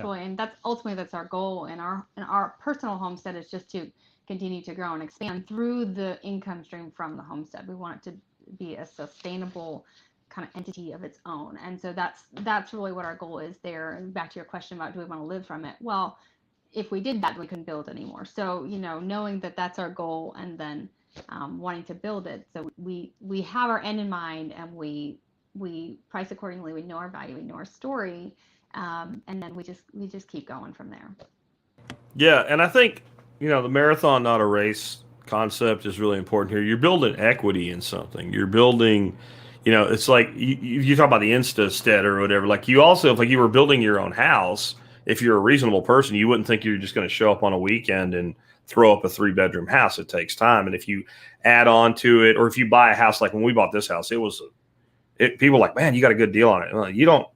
ultimately that's our goal. And our personal homestead is just to continue to grow and expand through the income stream from the homestead. We want it to be a sustainable kind of entity of its own. And so that's really what our goal is there. And back to your question about, do we want to live from it? Well, if we did that, we couldn't build anymore. So, knowing that that's our goal, and then wanting to build it. So we have our end in mind, and we price accordingly. We know our value, we know our story. And then we just keep going from there. Yeah. And I think, the marathon, not a race concept is really important here. You're building equity in something. You're building, it's like you talk about the Insta-stead or whatever. Like, you also, if you were building your own house, if you're a reasonable person, you wouldn't think you're just going to show up on a weekend and throw up a 3-bedroom house. It takes time. And if you add on to it, or if you buy a house, like when we bought this house, people were like, man, you got a good deal on it. Well, you don't,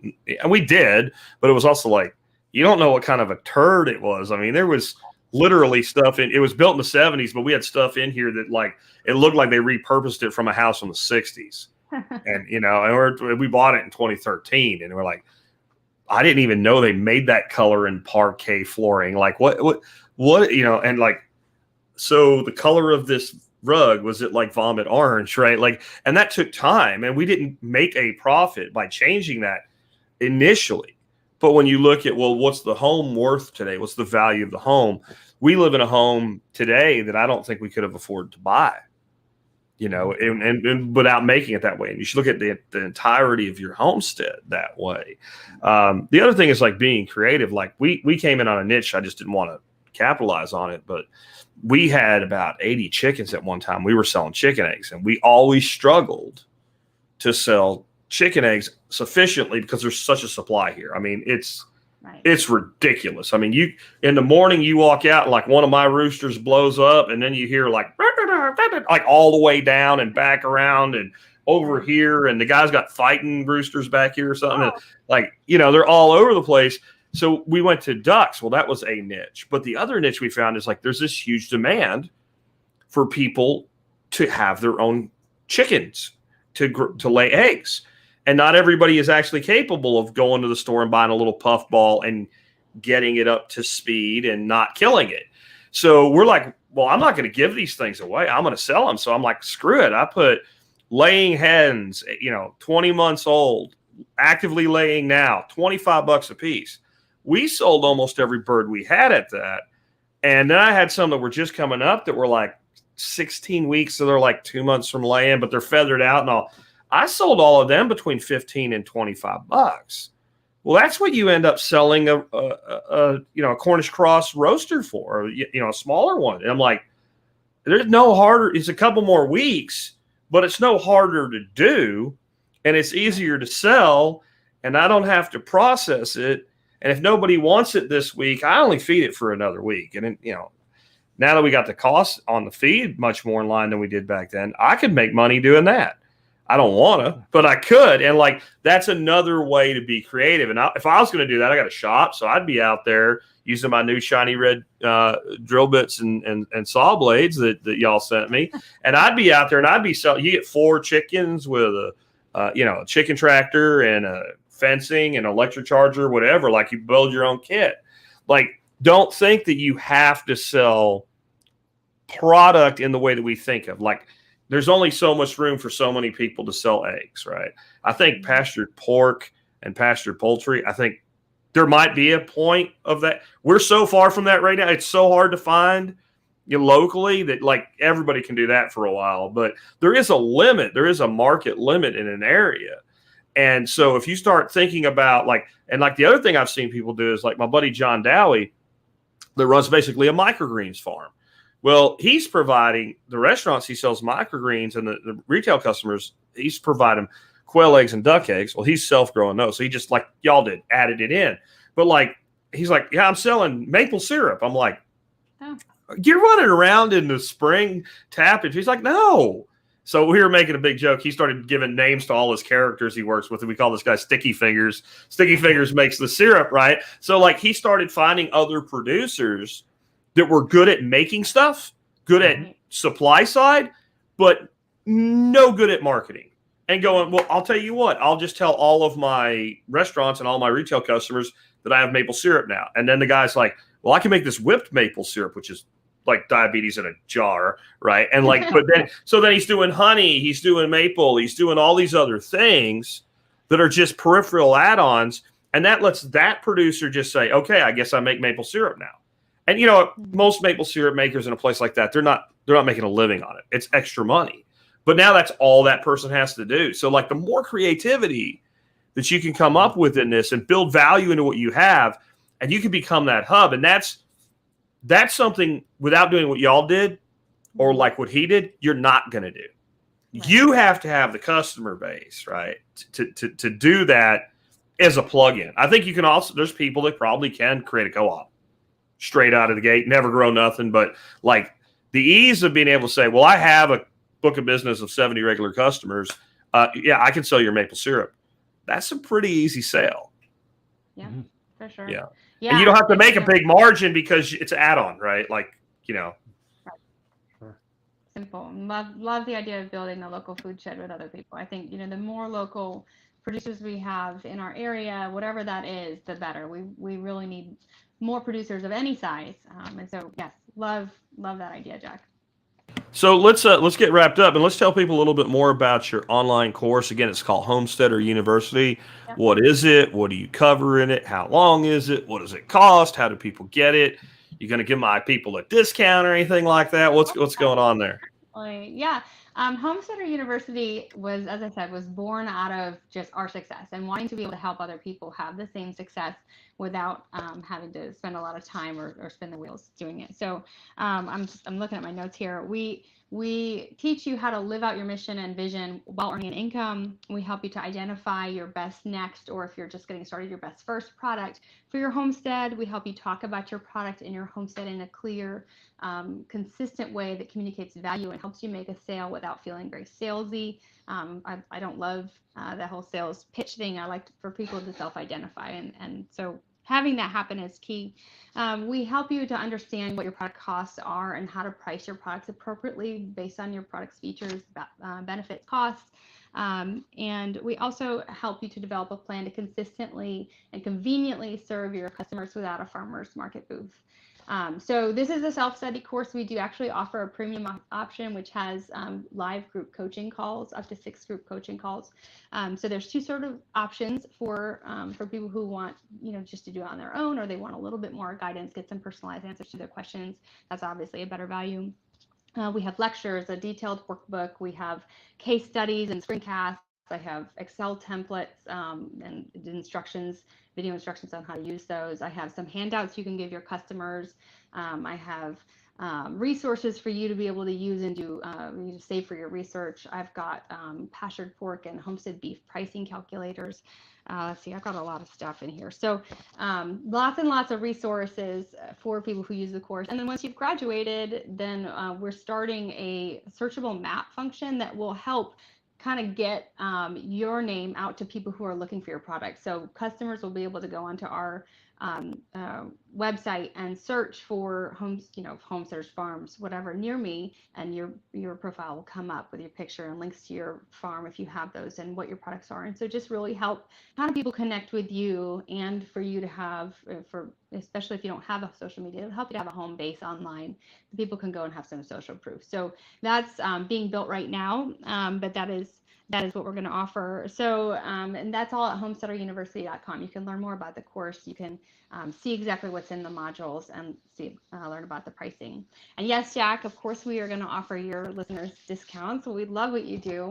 and we did, but it was also like, you don't know what kind of a turd it was. I mean, there was literally stuff it was built in the 70s, but we had stuff in here that it looked like they repurposed it from a house from the 60s. And, and we bought it in 2013, and we're like, I didn't even know they made that color in parquet flooring. Like what, and like, so the color of this rug, was it like vomit orange, right? Like, and that took time, and we didn't make a profit by changing that initially. But when you look at, well, what's the home worth today? What's the value of the home? We live in a home today that I don't think we could have afforded to buy, and without making it that way. And you should look at the entirety of your homestead that way. The other thing is like being creative. Like we came in on a niche. I just didn't want to capitalize on it, but we had about 80 chickens at one time. We were selling chicken eggs, and we always struggled to sell chicken eggs sufficiently because there's such a supply here. I mean, it's ridiculous. I mean, in the morning you walk out and like one of my roosters blows up, and then you hear like all the way down and back around and over here, and the guy's got fighting roosters back here or something. Oh. And they're all over the place. So we went to ducks. Well, that was a niche. But the other niche we found is like there's this huge demand for people to have their own chickens to lay eggs. And not everybody is actually capable of going to the store and buying a little puff ball and getting it up to speed and not killing it. So we're like, well, I'm not going to give these things away. I'm going to sell them. So I'm like, screw it. I put laying hens, 20 months old, actively laying now, $25 a piece. We sold almost every bird we had at that. And then I had some that were just coming up that were like 16 weeks. So they're like 2 months from laying, but they're feathered out and all. I sold all of them between $15 and $25. Well, that's what you end up selling a Cornish cross roaster for, a smaller one. And I'm like, there's no harder. It's a couple more weeks, but it's no harder to do, and it's easier to sell, and I don't have to process it. And if nobody wants it this week, I only feed it for another week. And then, now that we got the cost on the feed much more in line than we did back then, I could make money doing that. I don't want to, but I could. And like, that's another way to be creative. And if I was going to do that, I got a shop. So I'd be out there using my new shiny red drill bits and saw blades that y'all sent me. And I'd be out there and I'd be selling. You get 4 chickens with a chicken tractor and a fencing and electric charger, whatever. Like, you build your own kit. Like, don't think that you have to sell product in the way that we think of. Like, there's only so much room for so many people to sell eggs, right? I think pastured pork and pastured poultry, I think there might be a point of that. We're so far from that right now. It's so hard to find locally that like everybody can do that for a while. But there is a limit. There is a market limit in an area. And so if you start thinking about the other thing I've seen people do is like my buddy John Dowie that runs basically a microgreens farm. Well, he's providing the restaurants, he sells microgreens, and the retail customers, he's providing quail eggs and duck eggs. Well, he's self-growing those. So he just, like y'all did, added it in. But like, he's like, yeah, I'm selling maple syrup. I'm like, oh, you're running around in the spring tapping. He's like, no. So we were making a big joke. He started giving names to all his characters he works with. And we call this guy Sticky Fingers. Sticky Fingers makes the syrup, right? So like, he started finding other producers that were good at making stuff, good at supply side, but no good at marketing. And going, well, I'll tell you what, I'll just tell all of my restaurants and all my retail customers that I have maple syrup now. And then the guy's like, well, I can make this whipped maple syrup, which is like diabetes in a jar, right? And like, but then, so then he's doing honey, he's doing maple, he's doing all these other things that are just peripheral add-ons. And that lets that producer just say, okay, I guess I make maple syrup now. And, you know, most maple syrup makers in a place like that, they're not making a living on it. It's extra money. But now that's all that person has to do. So like, the more creativity that you can come up with in this and build value into what you have, and you can become that hub. And that's something without doing what y'all did or like what he did, you're not going to do. Right. You have to have the customer base, right? To do that as a plug-in. I think you can also, there's people that probably can create a co-op straight out of the gate, never grow nothing. But like, the ease of being able to say, well, I have a book of business of 70 regular customers. Yeah, I can sell your maple syrup. That's a pretty easy sale. Yeah, for sure. Yeah. And you don't have to make a big margin because it's an add-on, right? Like, you know. Sure. Simple. Love the idea of building a local food shed with other people. I think, you know, the more local producers we have in our area, whatever that is, the better. We really need more producers of any size. And so, yes, love that idea, Jack. So let's get wrapped up and let's tell people a little bit more about your online course. Again, it's called Homestead University. Yep. What is it? What do you cover in it? How long is it? What does it cost? How do people get it? You going to give my people a discount or anything like that? What's going on there? Yeah. Homestead University was, as I said, was born out of just our success and wanting to be able to help other people have the same success without having to spend a lot of time or spin the wheels doing it. So I'm looking at my notes here. We teach you how to live out your mission and vision while earning an income. We help you to identify your best next, or if you're just getting started, your best first product for your homestead. We help you talk about your product in your homestead in a clear, consistent way that communicates value and helps you make a sale without feeling very salesy. I don't love the whole sales pitch thing. I like for people to self-identify, and so having that happen is key. We help you to understand what your product costs are and how to price your products appropriately based on your product's features, benefits, costs. And we also help you to develop a plan to consistently and conveniently serve your customers without a farmer's market booth. So this is a self-study course. We do actually offer a premium option, which has live group coaching calls, up to 6 group coaching calls. So there's 2 sort of options for people who want, you know, just to do it on their own, or they want a little bit more guidance, get some personalized answers to their questions. That's obviously a better value. We have lectures, a detailed workbook. We have case studies and screencasts. I have Excel templates and instructions, video instructions on how to use those. I have some handouts you can give your customers. I have resources for you to be able to use and do save for your research. I've got pastured pork and homestead beef pricing calculators. Let's see, I've got a lot of stuff in here. So lots and lots of resources for people who use the course. And then once you've graduated, then we're starting a searchable map function that will help kind of get your name out to people who are looking for your product. So customers will be able to go onto our website and search for homes, homesteaders, farms, whatever near me, and your profile will come up with your picture and links to your farm if you have those and what your products are. And so just really help kind of people connect with you, and for you to have, especially if you don't have a social media, it'll help you to have a home base online. People can go and have some social proof. So that's being built right now, but that is what we're going to offer. So, and that's all at homesteaderuniversity.com. You can learn more about the course. You can see exactly what's in the modules and learn about the pricing. And yes, Jack, of course, we are going to offer your listeners discounts. We love what you do.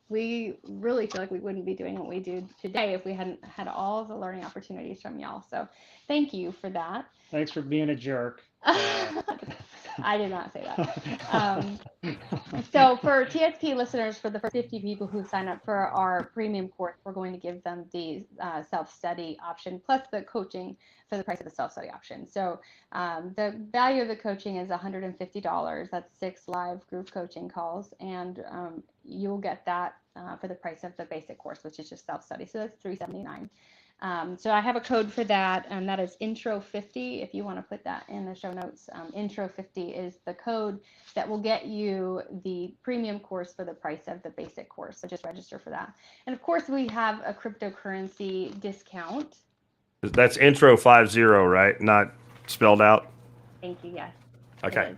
We really feel like we wouldn't be doing what we do today if we hadn't had all of the learning opportunities from y'all. So thank you for that. Thanks for being a jerk. I did not say that. So for TSP listeners, for the first 50 people who sign up for our premium course, we're going to give them the self-study option plus the coaching for the price of the self-study option. So the value of the coaching is $150. That's 6 live group coaching calls, and you'll get that for the price of the basic course, which is just self-study. So that's $379. So I have a code for that, and that is intro 50. If you want to put that in the show notes, intro 50 is the code that will get you the premium course for the price of the basic course. So just register for that. And of course, we have a cryptocurrency discount. That's intro 50, right? Not spelled out. Thank you. Yes. Okay.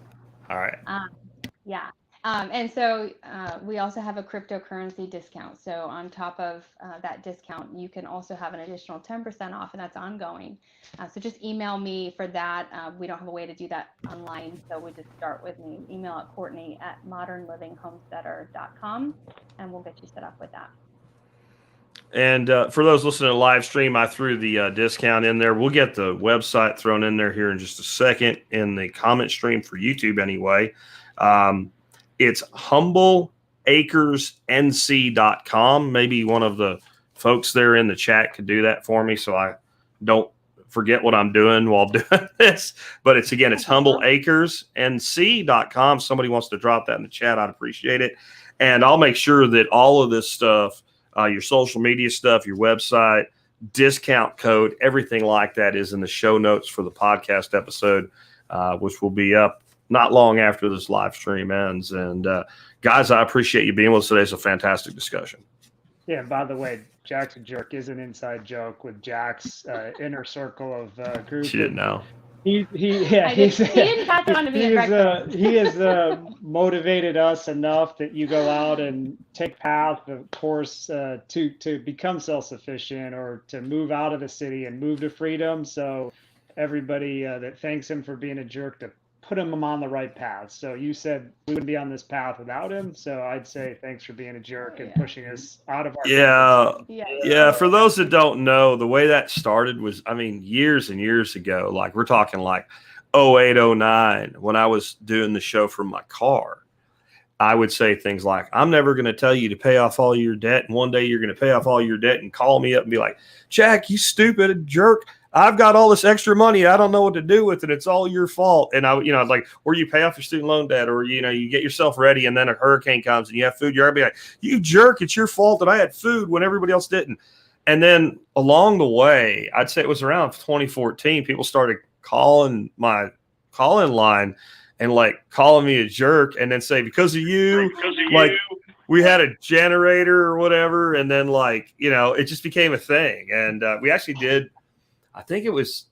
All right. Yeah. And so we also have a cryptocurrency discount. So on top of that discount, you can also have an additional 10% off, and that's ongoing. So just email me for that. We don't have a way to do that online, so we just start with me. Email at Courtney@modernlivinghomesteader.com, and we'll get you set up with that. And for those listening to live stream, I threw the discount in there. We'll get the website thrown in there here in just a second in the comment stream for YouTube anyway. It's humbleacresnc.com. Maybe one of the folks there in the chat could do that for me so I don't forget what I'm doing while doing this. But it's humbleacresnc.com. Somebody wants to drop that in the chat, I'd appreciate it. And I'll make sure that all of this stuff, your social media stuff, your website, discount code, everything like that is in the show notes for the podcast episode, which will be up not long after this live stream ends. And guys, I appreciate you being with us today. It's a fantastic discussion. Yeah, by the way, Jack's a jerk is an inside joke with Jack's inner circle of group. She didn't know. He didn't pass it on to me at breakfast. He has motivated us enough that you go out and take path, of course, to become self-sufficient or to move out of the city and move to freedom. So everybody that thanks him for being a jerk, to put him on the right path. So you said we wouldn't be on this path without him. So I'd say thanks for being a jerk and pushing us out of our Yeah. For those that don't know, the way that started was, years and years ago. Like we're talking like 08, 09, when I was doing the show from my car. I would say things like, I'm never going to tell you to pay off all your debt, and one day you're going to pay off all your debt and call me up and be like, Jack, you stupid jerk. I've got all this extra money. I don't know what to do with it. It's all your fault. And I was like, or you pay off your student loan debt, or, you get yourself ready and then a hurricane comes and you have food. You're going to be like, you jerk. It's your fault that I had food when everybody else didn't. And then along the way, I'd say it was around 2014, people started calling my call-in line and like calling me a jerk and then say, because of you, we had a generator or whatever. And then it just became a thing. And we actually did, I think it was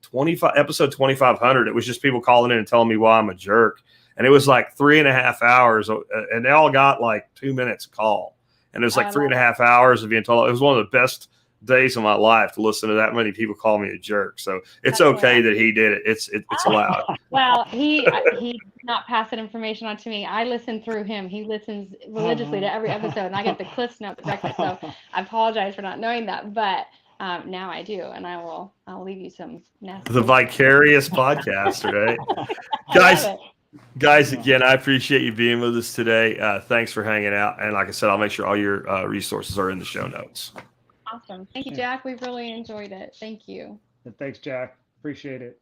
episode 2500. It was just people calling in and telling me why I'm a jerk. And it was like 3.5 hours, and they all got like 2 minutes call. And it was like 3.5 hours of being told. It was one of the best days of my life to listen to that many people call me a jerk. So it's okay that he did it. It's allowed. Well, he did not pass that information on to me. I listen through him. He listens religiously to every episode, and I get the Cliffs Notes at breakfast. So I apologize for not knowing that, but now I do, and I'll leave you some nasty. The vicarious podcast, right? Guys, again, I appreciate you being with us today. Thanks for hanging out. And like I said, I'll make sure all your resources are in the show notes. Awesome. Thank you, Jack. We've really enjoyed it. Thank you. Thanks, Jack. Appreciate it.